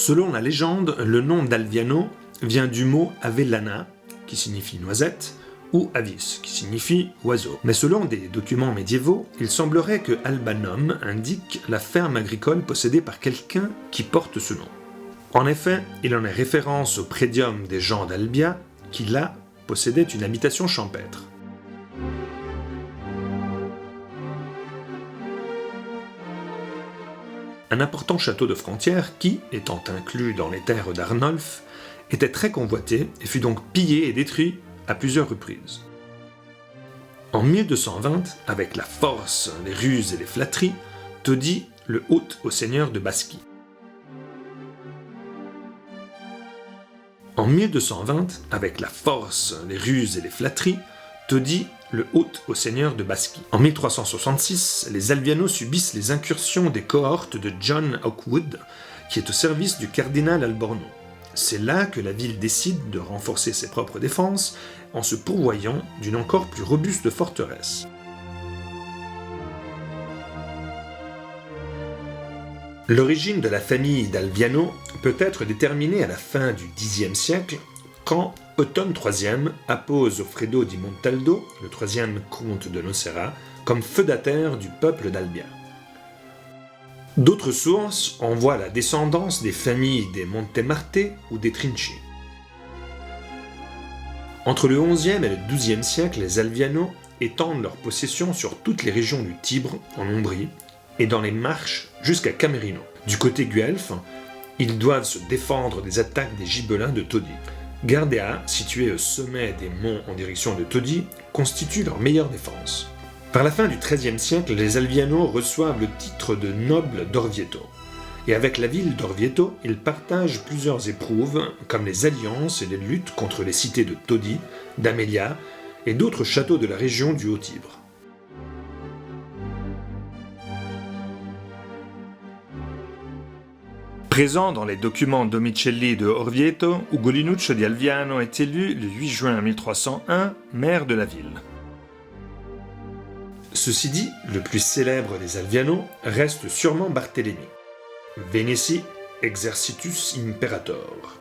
Selon la légende, le nom d'Alviano vient du mot avellana, qui signifie noisette, ou avis, qui signifie oiseau. Mais selon des documents médiévaux, il semblerait que Albanum indique la ferme agricole possédée par quelqu'un qui porte ce nom. En effet, il en est référence au prédium des gens d'Albia, qui là possédait une habitation champêtre. Un important château de frontière qui, étant inclus dans les terres d'Arnolf, était très convoité et fut donc pillé et détruit à plusieurs reprises. En 1220, avec la force, les ruses et les flatteries, Todi le ôte au seigneur de Basquie. En 1220, avec la force, les ruses et les flatteries, Todi le ôte au seigneur de Basquie. En 1366, les Alvianos subissent les incursions des cohortes de John Hawkwood, qui est au service du cardinal Alborno. C'est là que la ville décide de renforcer ses propres défenses en se pourvoyant d'une encore plus robuste forteresse. L'origine de la famille d'Alviano peut être déterminée à la fin du Xe siècle, quand Ottone III appose Offredo di Montaldo, le troisième comte de Nocera, comme feudataire du peuple d'Albia. D'autres sources envoient la descendance des familles des Montemarte ou des Trinci. Entre le XIe et le XIIe siècle, les Alvianos étendent leur possession sur toutes les régions du Tibre, en Ombrie, et dans les Marches jusqu'à Camerino. Du côté guelfe, ils doivent se défendre des attaques des Gibelins de Todi. Gardea, située au sommet des monts en direction de Todi, constitue leur meilleure défense. Par la fin du XIIIe siècle, les Alvianos reçoivent le titre de nobles d'Orvieto. Et avec la ville d'Orvieto, ils partagent plusieurs éprouves, comme les alliances et les luttes contre les cités de Todi, d'Amelia et d'autres châteaux de la région du Haut-Tibre. Présent dans les documents Domicelli de Orvieto, Ugolinuccio di Alviano est élu le 8 juin 1301 maire de la ville. Ceci dit, le plus célèbre des Alvianos reste sûrement Barthélemy. Venesi exercitus imperator.